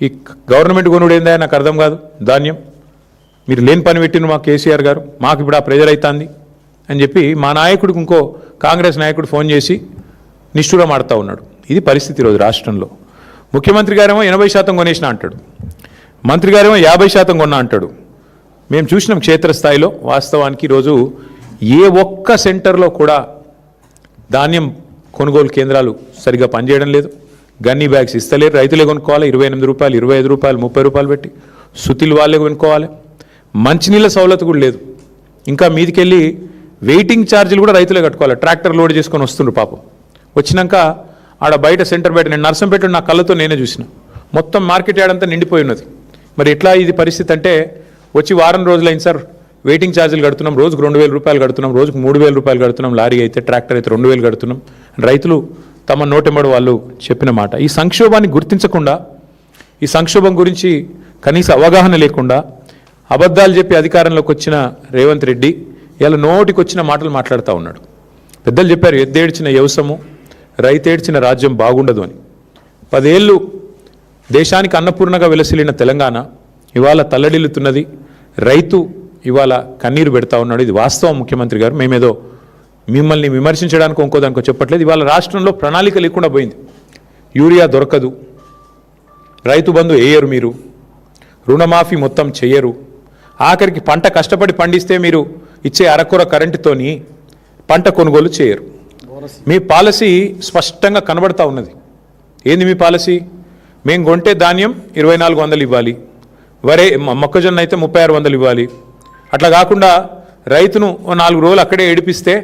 ఈ గవర్నమెంట్ కొనుడు ఏందా నాకు అర్థం కాదు. ధాన్యం మీరు లేని పని పెట్టిన మా కేసీఆర్ గారు, మాకు ఇప్పుడు ఆ ప్రెజర్ అవుతుంది అని చెప్పి మా నాయకుడికి ఇంకో కాంగ్రెస్ నాయకుడు ఫోన్ చేసి నిష్ఠూరం ఆడుతూ ఉన్నాడు. ఇది పరిస్థితి ఈరోజు రాష్ట్రంలో. ముఖ్యమంత్రి గారేమో 80% కొనేసిన అంటాడు, మంత్రి గారేమో 50% కొన్నా అంటాడు. మేము చూసినాం క్షేత్రస్థాయిలో. వాస్తవానికి ఈరోజు ఏ ఒక్క సెంటర్లో కూడా ధాన్యం కొనుగోలు కేంద్రాలు సరిగా పనిచేయడం లేదు. గన్నీ బ్యాగ్స్ ఇస్తలేరు, రైతులే కొనుక్కోవాలి. 28 రూపాయలు, 25 రూపాయలు, 30 రూపాయలు పెట్టి సుతిలు వాళ్ళే కొనుక్కోవాలి. మంచినీళ్ళ సౌలత్ కూడా లేదు. ఇంకా మీదికెళ్ళి వెయిటింగ్ ఛార్జీలు కూడా రైతులే కట్టుకోవాలి. ట్రాక్టర్ లోడ్ చేసుకొని వస్తుండ్రు పాపం. వచ్చినాక ఆడ బయట సెంటర్ బయట నేను నర్సంపేట నా కళ్ళతో నేనే చూసిన, మొత్తం మార్కెట్ యార్డ్ నిండిపోయి ఉన్నది. మరి ఎట్లా ఇది పరిస్థితి అంటే, వచ్చి వారం రోజులైంది సార్, వెయిటింగ్ ఛార్జీలు కడుతున్నాం, రోజుకు 2000 రూపాయలు కడుతున్నాం, రోజుకు 3000 రూపాయలు కడుతున్నాం, లారీ అయితే ట్రాక్టర్ అయితే 2000 కడుతున్నాం. రైతులు తమ నోటెమ్మడి వాళ్ళు చెప్పిన మాట. ఈ సంక్షోభాన్ని గుర్తించకుండా, ఈ సంక్షోభం గురించి కనీస అవగాహన లేకుండా అబద్ధాలు చెప్పి అధికారంలోకి వచ్చిన రేవంత్ రెడ్డి ఇలా నోటికి వచ్చిన మాటలు మాట్లాడుతూ ఉన్నాడు. పెద్దలు చెప్పారు, ఎద్దేడ్చిన వ్యవసము రైతేడ్చిన రాజ్యం బాగుండదు అని. 10 ఏళ్ళు దేశానికి అన్నపూర్ణగా వెలసిల్లిన తెలంగాణ ఇవాళ తల్లడిల్లుతున్నది. రైతు ఇవాళ కన్నీరు పెడతా ఉన్నాడు. ఇది వాస్తవం ముఖ్యమంత్రి గారు. మేమేదో మిమ్మల్ని విమర్శించడానికి ఇంకోదానికో చెప్పట్లేదు. ఇవాళ రాష్ట్రంలో ప్రణాళిక లేకుండా పోయింది. యూరియా దొరకదు, రైతు బంధు వేయరు, మీరు రుణమాఫీ మొత్తం చేయరు, ఆఖరికి పంట కష్టపడి పండిస్తే మీరు ఇచ్చే అరకొర కరెంటుతోని పంట కొనుగోలు చేయరు. మీ పాలసీ స్పష్టంగా కనబడతా ఉన్నది. ఏంది మీ పాలసీ? మేము కొంటే ధాన్యం 2400 ఇవ్వాలి, వరే మొక్కజొన్న అయితే 3600 ఇవ్వాలి. అట్లా కాకుండా రైతును 4 రోజులు అక్కడే ఏడిపిస్తే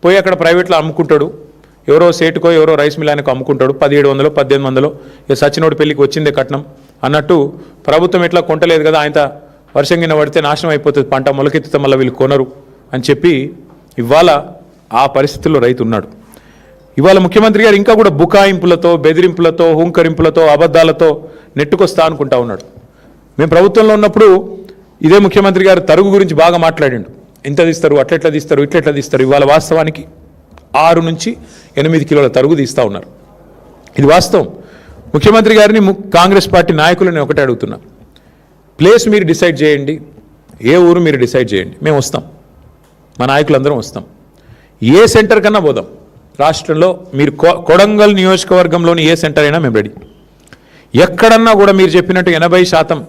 పోయి అక్కడ ప్రైవేట్లో అమ్ముకుంటాడు. ఎవరో సేటుకో ఎవరో రైస్ మిల్లానికో అమ్ముకుంటాడు. 1700 1800 ఇక సచినోడి పెళ్లికి వచ్చిందే కట్నం అన్నట్టు ప్రభుత్వం ఎట్లా కొంటలేదు కదా, ఆయన వర్షం కింద పడితే నాశనం అయిపోతుంది పంట, మొలకెత్తితే మళ్ళీ వీళ్ళు కొనరు అని చెప్పి ఇవాళ ఆ పరిస్థితుల్లో రైతు ఉన్నాడు. ఇవాళ ముఖ్యమంత్రి గారు ఇంకా కూడా బుకాయింపులతో, బెదిరింపులతో, హుంకరింపులతో, అబద్ధాలతో నెట్టుకొస్తా అనుకుంటా ఉన్నాడు. మేము ప్రభుత్వంలో ఉన్నప్పుడు ఇదే ముఖ్యమంత్రి గారు తరుగు గురించి బాగా మాట్లాడిండు. ఇంత తీస్తారు, అట్లెట్లా తీస్తారు, ఇట్లెట్లా తీస్తారు. ఇవాళ వాస్తవానికి 6 నుంచి 8 కిలోల తరుగు తీస్తూ ఉన్నారు. ఇది వాస్తవం. ముఖ్యమంత్రి గారిని కాంగ్రెస్ పార్టీ నాయకులని ఒకటే అడుగుతున్నా, ప్లేస్ మీరు డిసైడ్ చేయండి, ఏ ఊరు మీరు డిసైడ్ చేయండి, మేము వస్తాం, మా నాయకులందరం వస్తాం. ఏ సెంటర్ కన్నా పోదాం రాష్ట్రంలో. మీరు కొడంగల్ నియోజకవర్గంలోని ఏ సెంటర్ అయినా మేము రెడీ. ఎక్కడన్నా కూడా మీరు చెప్పినట్టు 80%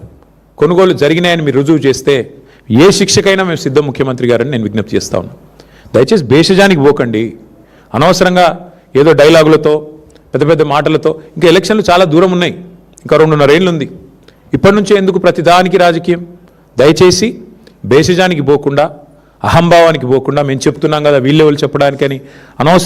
కొనుగోలు జరిగినాయని మీరు రుజువు చేస్తే ఏ శిక్షకైనా మేము సిద్ధం ముఖ్యమంత్రి గారని నేను విజ్ఞప్తి చేస్తా ఉన్నాను. దయచేసి భేషజానికి పోకండి. అనవసరంగా ఏదో డైలాగులతో, పెద్ద పెద్ద మాటలతో. ఇంకా ఎలక్షన్లు చాలా దూరం ఉన్నాయి, ఇంకా 2.5 ఏళ్ళు ఉంది. ఇప్పటి నుంచే ఎందుకు ప్రతిదానికి రాజకీయం? దయచేసి భేషజానికి పోకుండా, అహంభావానికి పోకుండా, మేము చెప్తున్నాం కదా వీళ్ళెవరు చెప్పడానికని అనవసరం